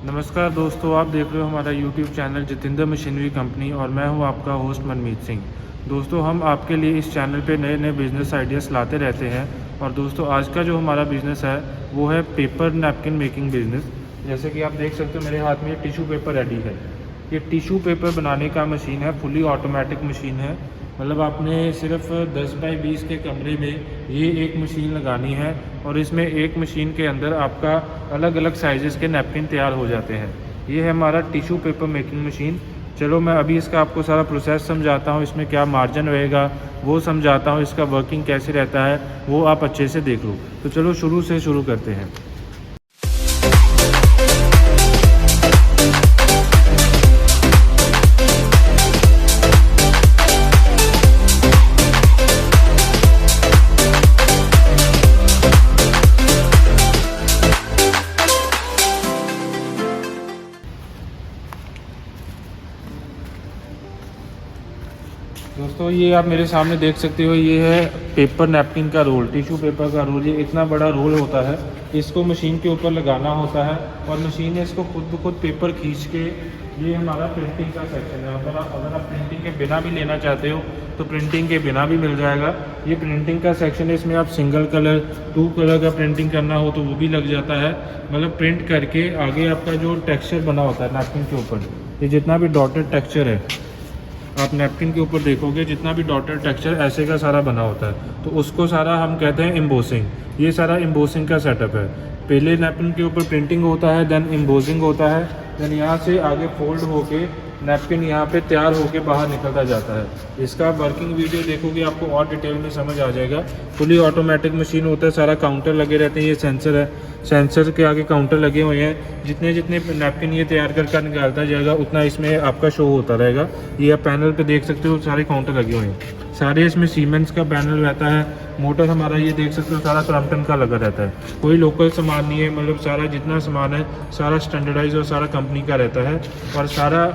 नमस्कार दोस्तों, आप देख रहे हो हमारा YouTube channel Jitendra machinery company और मैं हूं आपका होस्ट मनमीत सिंह। दोस्तों, हम आपके लिए इस चैनल पे नए नए बिज़नेस आइडियाज़ लाते रहते हैं। और दोस्तों, आज का जो हमारा बिज़नेस है वो है पेपर नैपकिन मेकिंग बिज़नेस। जैसे कि आप देख सकते हो मेरे हाथ में ये टिश्यू पेपर रेडी है। ये टिश्यू पेपर बनाने का मशीन है, फुली ऑटोमेटिक मशीन है। मतलब आपने सिर्फ 10 बाई 20 के कमरे में ये एक मशीन लगानी है और इसमें एक मशीन के अंदर आपका अलग अलग साइज़ेस के नैपकिन तैयार हो जाते हैं। ये है हमारा टिश्यू पेपर मेकिंग मशीन। चलो मैं अभी इसका आपको सारा प्रोसेस समझाता हूँ, इसमें क्या मार्जिन रहेगा वो समझाता हूँ, इसका वर्किंग कैसे रहता है वो आप अच्छे से देख लो। तो चलो शुरू से शुरू करते हैं। दोस्तों, ये आप मेरे सामने देख सकते हो, ये है पेपर नैपकिन का रोल, टिश्यू पेपर का रोल। ये इतना बड़ा रोल होता है, इसको मशीन के ऊपर लगाना होता है और मशीन ने इसको खुद ब खुद पेपर खींच के, ये हमारा प्रिंटिंग का सेक्शन है। अगर आप प्रिंटिंग के बिना भी लेना चाहते हो तो प्रिंटिंग के बिना भी मिल जाएगा। ये प्रिंटिंग का सेक्शन है, इसमें आप सिंगल कलर 2 कलर का प्रिंटिंग करना हो तो वो भी लग जाता है। मतलब प्रिंट करके आगे आपका जो टेक्स्चर बना होता है नैपकिन के ऊपर, ये जितना भी डॉटेड टेक्स्चर है आप नैपकिन के ऊपर देखोगे, जितना भी डॉटेड टेक्सचर ऐसे का सारा बना होता है, तो उसको सारा हम कहते हैं एम्बोसिंग। ये सारा एम्बोसिंग का सेटअप है। पहले नैपकिन के ऊपर प्रिंटिंग होता है, देन एम्बोसिंग होता है, देन यहाँ से आगे फोल्ड होके नैपकिन यहाँ पे तैयार होके बाहर निकलता जाता है। इसका वर्किंग वीडियो देखोगे आपको और डिटेल में समझ आ जाएगा। फुली ऑटोमेटिक मशीन होता है, सारा काउंटर लगे रहते हैं। ये सेंसर है, सेंसर के आगे काउंटर लगे हुए हैं। जितने जितने नैपकिन ये तैयार कर निकालता जाएगा उतना इसमें आपका शो होता रहेगा। ये आप पैनल पे देख सकते हो, सारे काउंटर लगे हुए हैं। सारे इसमें सीमेंस का पैनल रहता है। मोटर हमारा ये देख सकते हो सारा क्रॉम्पटन का लगा रहता है, कोई लोकल सामान नहीं है। मतलब सारा जितना सामान है सारा स्टैंडर्डाइज और सारा कंपनी का रहता है। और सारा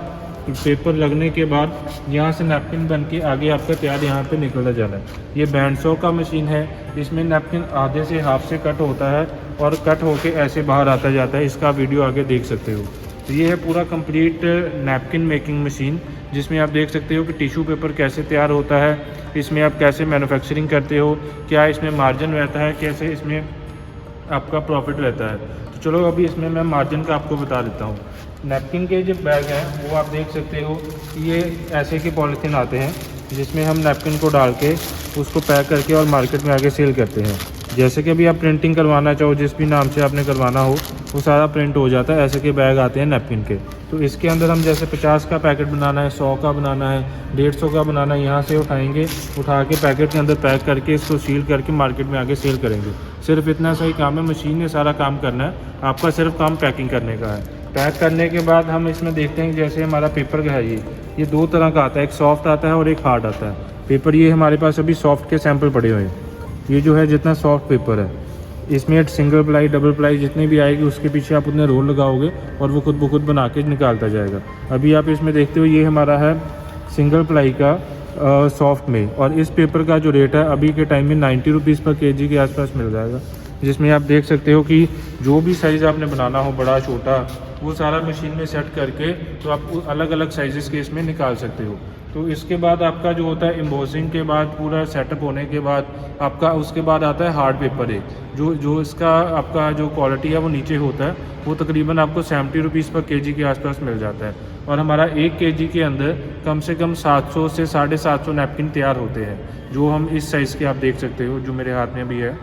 पेपर लगने के बाद यहाँ से नैपकिन बन के आगे आपका तैयार यहाँ पे निकलता जाना है। ये बैंड सॉ का मशीन है। इसमें नैपकिन आधे से हाफ से कट होता है और कट होके ऐसे बाहर आता जाता है। इसका वीडियो आगे देख सकते हो। तो ये है पूरा कंप्लीट नैपकिन मेकिंग मशीन, जिसमें आप देख सकते हो कि टिश्यू पेपर कैसे तैयार होता है, इसमें आप कैसे मैन्युफैक्चरिंग करते हो, क्या इसमें मार्जिन रहता है, कैसे इसमें आपका प्रॉफिट रहता है। तो चलो अभी इसमें मैं मार्जिन का आपको बता देता हूँ। नैपकिन के जो बैग हैं वो आप देख सकते हो, ये ऐसे के पॉलीथीन आते हैं जिसमें हम नैपकिन को डाल के उसको पैक करके और मार्केट में आगे सेल करते हैं। जैसे कि अभी आप प्रिंटिंग करवाना चाहो, जिस भी नाम से आपने करवाना हो वो सारा प्रिंट हो जाता है। ऐसे के बैग आते हैं नैपकिन के। तो इसके अंदर हम जैसे 50 का पैकेट बनाना है, 100 का बनाना है, 150 का बनाना है, यहाँ से उठाएंगे, उठा के पैकेट के अंदर पैक करके इसको सील करके मार्केट में आगे सेल करेंगे। सिर्फ इतना सही काम है, मशीन ने सारा काम करना है, आपका सिर्फ काम पैकिंग करने का है। पैक करने के बाद हम इसमें देखते हैं जैसे हमारा पेपर का है, ये 2 तरह का आता है, एक सॉफ्ट आता है और एक हार्ड आता है पेपर। ये हमारे पास अभी सॉफ्ट के सैंपल पड़े हुए हैं। ये जो है जितना सॉफ्ट पेपर है, इसमें सिंगल प्लाई डबल प्लाई जितनी भी आएगी उसके पीछे आप उतने रोल लगाओगे और वो खुद ब खुद बना के निकालता जाएगा। अभी आप इसमें देखते हो ये हमारा है सिंगल प्लाई का सॉफ्ट में, और इस पेपर का जो रेट है अभी के टाइम में 90 रुपीज़ पर केजी के आसपास मिल जाएगा। जिसमें आप देख सकते हो कि जो भी साइज़ आपने बनाना हो, बड़ा छोटा, वो सारा मशीन में सेट करके तो आप अलग अलग साइज़ के इसमें निकाल सकते हो। तो इसके बाद आपका जो होता है एम्बोसिंग के बाद पूरा सेटअप होने के बाद आपका उसके बाद आता है हार्ड पेपर। एक जो इसका आपका जो क्वालिटी है वो नीचे होता है, वो तकरीबन आपको 70 रुपीज़ पर केजी के आसपास मिल जाता है। और हमारा 1 केजी के अंदर कम से कम 700 से 750 नैपकिन तैयार होते हैं। जो हम इस साइज़ के आप देख सकते हो, जो मेरे हाथ में भी है,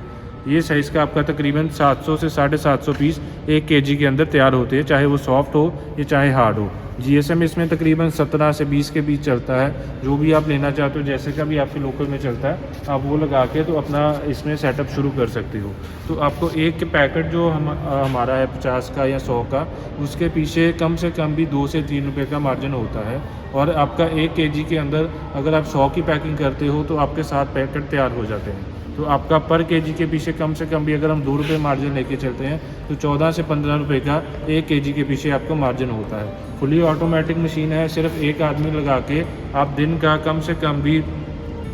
ये साइज़ का आपका तकरीबन 700 से 750 पीस 1 केजी के अंदर तैयार होते हैं, चाहे वो सॉफ्ट हो या चाहे हार्ड हो। जीएसएम इसमें तकरीबन 17 से 20 के बीच चलता है। जो भी आप लेना चाहते हो, जैसे का भी आपके लोकल में चलता है, आप वो लगा के तो अपना इसमें सेटअप शुरू कर सकते हो। तो आपको एक पैकेट जो हमारा है 50 का या 100 का, उसके पीछे कम से कम भी 2 से 3 रुपये का मार्जिन होता है। और आपका 1 केजी के अंदर अगर आप 100 की पैकिंग करते हो तो आपके 7 पैकेट तैयार हो जाते हैं। तो आपका पर केजी के पीछे कम से कम भी अगर हम 2 रुपये मार्जिन लेके चलते हैं तो 14 से 15 रुपये का 1 केजी के पीछे आपको मार्जिन होता है। फुली ऑटोमेटिक मशीन है, सिर्फ एक आदमी लगा के आप दिन का कम से कम भी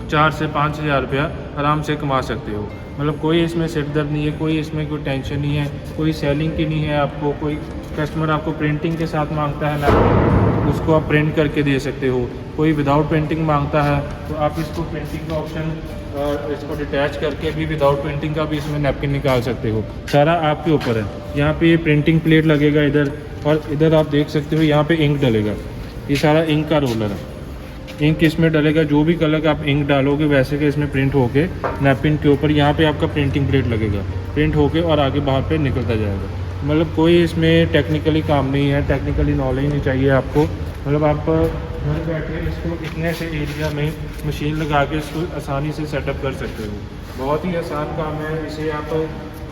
4 से 5 हज़ार रुपया आराम से कमा सकते हो। मतलब कोई इसमें सिर दर्द नहीं है, कोई इसमें कोई टेंशन नहीं है, कोई सेलिंग की नहीं है, आपको कोई कस्टमर आपको प्रिंटिंग के साथ मांगता है नैपकिन, उसको आप प्रिंट करके दे सकते हो। कोई विदाउट प्रिंटिंग मांगता है तो आप इसको प्रिंटिंग का ऑप्शन इसको डिटैच करके भी विदाउट प्रिंटिंग का भी इसमें नैपकिन निकाल सकते हो। सारा आपके ऊपर है। यहाँ पे ये प्रिंटिंग प्लेट लगेगा इधर, और इधर आप देख सकते हो यहाँ पे इंक डलेगा। ये सारा इंक का रोलर है, इंक इसमें डलेगा। जो भी कलर का आप इंक डालोगे वैसे के इसमें प्रिंट होके नैपकिन के ऊपर यहाँ पे आपका प्रिंटिंग प्लेट लगेगा, प्रिंट होके और आगे बाहर पे निकलता जाएगा। मतलब कोई इसमें टेक्निकली काम नहीं है, टेक्निकली नॉलेज नहीं चाहिए आपको। मतलब आप घर बैठे इसको इतने से एरिया में मशीन लगा के इसको आसानी से सेटअप कर सकते हो। बहुत ही आसान काम है। इसे आप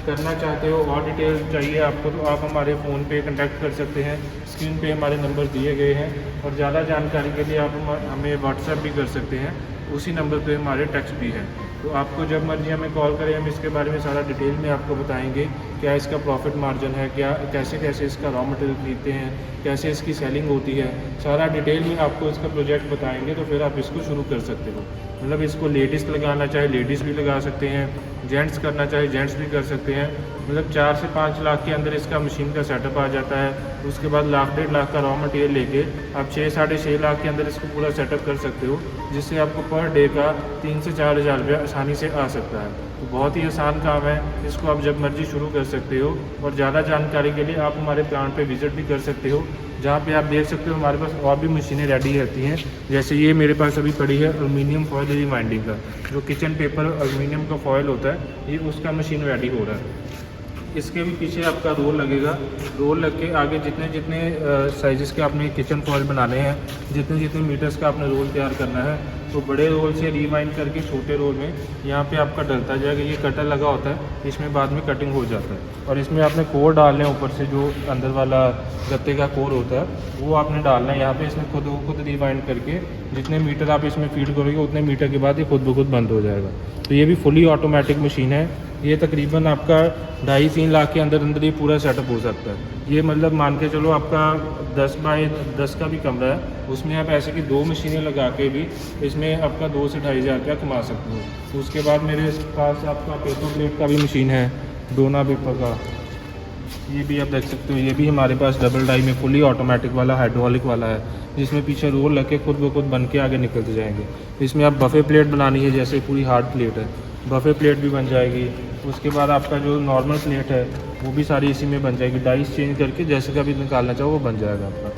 करना चाहते हो और डिटेल चाहिए आपको तो आप हमारे फ़ोन पे कांटेक्ट कर सकते हैं। स्क्रीन पे हमारे नंबर दिए गए हैं, और ज़्यादा जानकारी के लिए आप हमें व्हाट्सएप भी कर सकते हैं। उसी नंबर पे हमारे टेक्स्ट भी है। तो आपको जब मर्जी हमें कॉल करें, हम इसके बारे में सारा डिटेल में आपको बताएंगे। क्या इसका प्रॉफिट मार्जिन है, क्या कैसे कैसे इसका रॉ मटेरियल खरीदते हैं, कैसे इसकी सेलिंग होती है, सारा डिटेल में आपको इसका प्रोजेक्ट बताएंगे। तो फिर आप इसको शुरू कर सकते हो। मतलब इसको लेडीज़ लगाना चाहे लेडीज़ भी लगा सकते हैं, जेंट्स करना चाहे जेंट्स भी कर सकते हैं। मतलब 4 से 5 लाख के अंदर इसका मशीन का सेटअप आ जाता है। उसके बाद लाख 1.5 लाख का रॉ मटेरियल लेके आप 6 साढ़े 6 लाख के अंदर इसको पूरा सेटअप कर सकते हो, जिससे आपको पर डे का 3 से 4 हज़ार रुपया आसानी से आ सकता है। तो बहुत ही आसान काम है, इसको आप जब मर्जी शुरू कर सकते हो। और ज़्यादा जानकारी के लिए आप हमारे प्लांट पे विज़िट भी कर सकते हो, जहाँ पे आप देख सकते हो हमारे पास और भी मशीनें रेडी रहती हैं। जैसे ये मेरे पास अभी पड़ी है एल्युमिनियम फॉयल रिवाइंडिंग का, जो किचन पेपर एल्युमिनियम का फॉयल होता है, ये उसका मशीन रेडी हो रहा है। इसके भी पीछे आपका रोल लगेगा। रोल लग के आगे जितने जितने साइज़ के आपने किचन फॉयल बनाने हैं, जितने जितने मीटर्स का आपने रोल तैयार करना है, तो बड़े रोल से रिवाइंड करके छोटे रोल में यहाँ पे आपका डलता जाएगा। ये कटर लगा होता है, इसमें बाद में कटिंग हो जाता है। और इसमें आपने कोर डालने हैं ऊपर से, जो अंदर वाला गत्ते का कोर होता है वो आपने डालना है यहाँ पे। इसमें खुद रिवाइंड करके जितने मीटर आप इसमें फीड करोगे उतने मीटर के बाद ये खुद ब खुद बंद हो जाएगा। तो ये भी फुली ऑटोमेटिक मशीन है। ये तकरीबन आपका 2.5-3 लाख के अंदर अंदर ये पूरा सेटअप हो सकता है। ये मतलब मान के चलो आपका 10 बाई 10 का भी कमरा है, उसमें आप ऐसे की 2 मशीनें लगा के भी इसमें आपका 2 से 2.5 हज़ार रुपया कमा सकते हो। तो उसके बाद मेरे पास आपका पेपर प्लेट का भी मशीन है, डोना पेपर का। ये भी आप देख सकते हो, ये भी हमारे पास डबल डाई में फुली ऑटोमेटिक वाला हाइड्रोलिक वाला है, जिसमें पीछे रोल लग के खुद ब खुद बन के आगे निकलते जाएंगे। इसमें आप बफे प्लेट बनानी है, जैसे पूरी हार्ड प्लेट है, बफे प्लेट भी बन जाएगी। उसके बाद आपका जो नॉर्मल प्लेट है वो भी सारी इसी में बन जाएगी। डाइस चेंज करके जैसे का भी निकालना चाहो वो बन जाएगा आपका।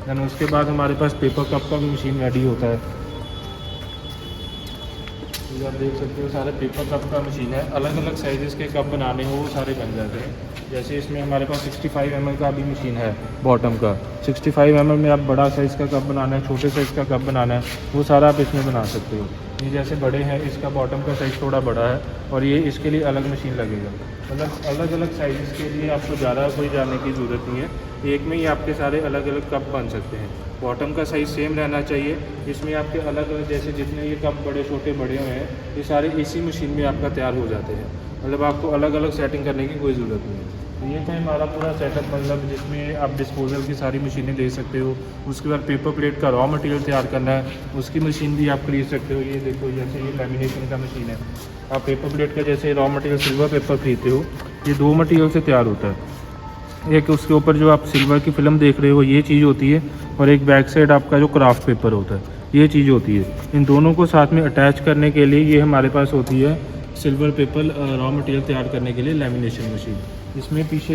दैन उसके बाद हमारे पास पेपर कप का भी मशीन रेडी होता है। तो आप देख सकते हो सारे पेपर कप का मशीन है। अलग अलग साइज़ के कप बनाने हो वो सारे बन जाते हैं। जैसे इसमें हमारे पास 65 ml का भी मशीन है बॉटम का। 65 ml में आप बड़ा साइज़ का कप बनाना है, छोटे साइज़ का कप बनाना है, वो सारा आप इसमें बना सकते हो। ये जैसे बड़े हैं, इसका बॉटम का साइज़ थोड़ा बड़ा है, और ये इसके लिए अलग मशीन लगेगा। मतलब अलग अलग साइज़ के लिए आपको ज़्यादा कोई जाने की ज़रूरत नहीं है। एक में ही आपके सारे अलग अलग कप बन सकते हैं। बॉटम का साइज़ सेम रहना चाहिए। इसमें आपके अलग अलग जैसे जितने ये कप बड़े छोटे बड़े हुए हैं, ये सारे इसी मशीन में आपका तैयार हो जाते हैं। मतलब आपको अलग अलग सेटिंग करने की कोई ज़रूरत नहीं है। तो ये था हमारा पूरा सेटअप, मतलब जिसमें आप डिस्पोजल की सारी मशीनें ले सकते हो। उसके बाद पेपर प्लेट का रॉ मटेरियल तैयार करना है, उसकी मशीन भी आप खरीद सकते हो। ये देखो, जैसे ये लैमिनेशन का मशीन है। आप पेपर प्लेट का जैसे रॉ मटेरियल सिल्वर पेपर खरीदते हो, ये 2 मटेरियल से तैयार होता है। एक उसके ऊपर जो आप सिल्वर की फिल्म देख रहे हो ये चीज़ होती है, और एक बैक साइड आपका जो क्राफ्ट पेपर होता है ये चीज़ होती है। इन दोनों को साथ में अटैच करने के लिए ये हमारे पास होती है सिल्वर पेपर रॉ मटेरियल तैयार करने के लिए लैमिनेशन मशीन। इसमें पीछे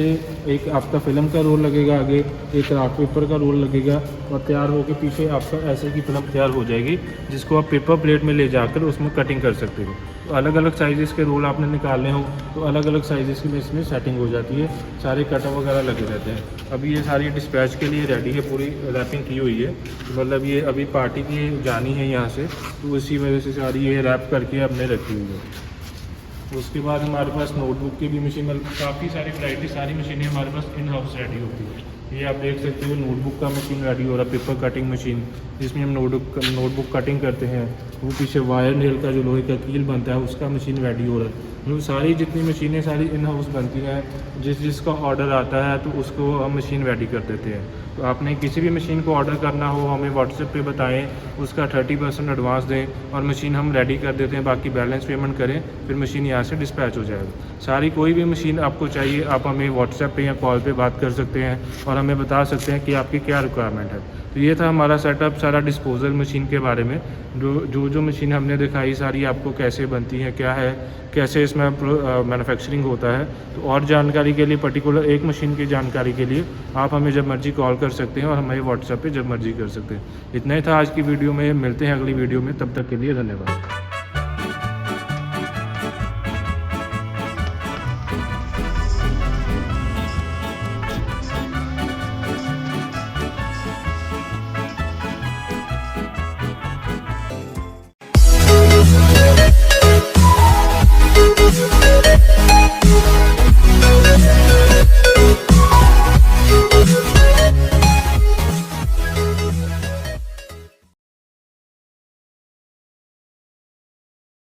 एक आपका फिल्म का रोल लगेगा, आगे एक क्राफ्ट पेपर का रोल लगेगा, और तैयार होकर पीछे आपका ऐसे की फिल्म तैयार हो जाएगी, जिसको आप पेपर प्लेट में ले जाकर उसमें कटिंग कर सकते हो। तो अलग अलग साइज़ के रोल आपने निकालने हो तो अलग अलग साइज़ की इसमें सेटिंग हो जाती है। सारे कटर वगैरह लगे रहते हैं। अभी ये सारी डिस्पैच के लिए रेडी है, पूरी रैपिंग की हुई है। तो मतलब ये अभी पार्टी की जानी है यहाँ से, तो इसी वजह से सारी ये रैप करके हमने रखी हुई है। उसके बाद हमारे पास नोटबुक की भी मशीन, काफ़ी सारी वैरायटी, सारी मशीनें हमारे पास इन हाउस रेडी होती है। ये आप देख सकते हो नोटबुक का मशीन रेडी हो रहा है, पेपर कटिंग मशीन, जिसमें हम नोटबुक कटिंग करते हैं। वो पीछे वायर नेल का जो लोहे का कील बनता है उसका मशीन रेडी हो रहा है। मतलब सारी जितनी मशीनें सारी इन हाउस बनती हैं, जिसका ऑर्डर आता है तो उसको हम मशीन रेडी कर देते हैं। तो आपने किसी भी मशीन को ऑर्डर करना हो हमें व्हाट्सएप पे बताएं, उसका 30% एडवांस दें और मशीन हम रेडी कर देते हैं, बाकी बैलेंस पेमेंट करें, फिर मशीन यहाँ से डिस्पैच हो जाएगा। सारी कोई भी मशीन आपको चाहिए आप हमें व्हाट्सएप पे या कॉल पे बात कर सकते हैं और हमें बता सकते हैं कि आपकी क्या रिक्वायरमेंट है। तो ये था हमारा सेटअप सारा डिस्पोजल मशीन के बारे में। जो मशीन हमने दिखाई सारी आपको कैसे बनती हैं, क्या है, कैसे इसमें मैन्युफैक्चरिंग होता है। तो और जानकारी के लिए, पर्टिकुलर एक मशीन की जानकारी के लिए आप हमें जब मर्जी कॉल कर सकते हैं और हमें व्हाट्सएप पे जब मर्जी कर सकते हैं। इतना ही था आज की वीडियो में, मिलते हैं अगली वीडियो में, तब तक के लिए धन्यवाद।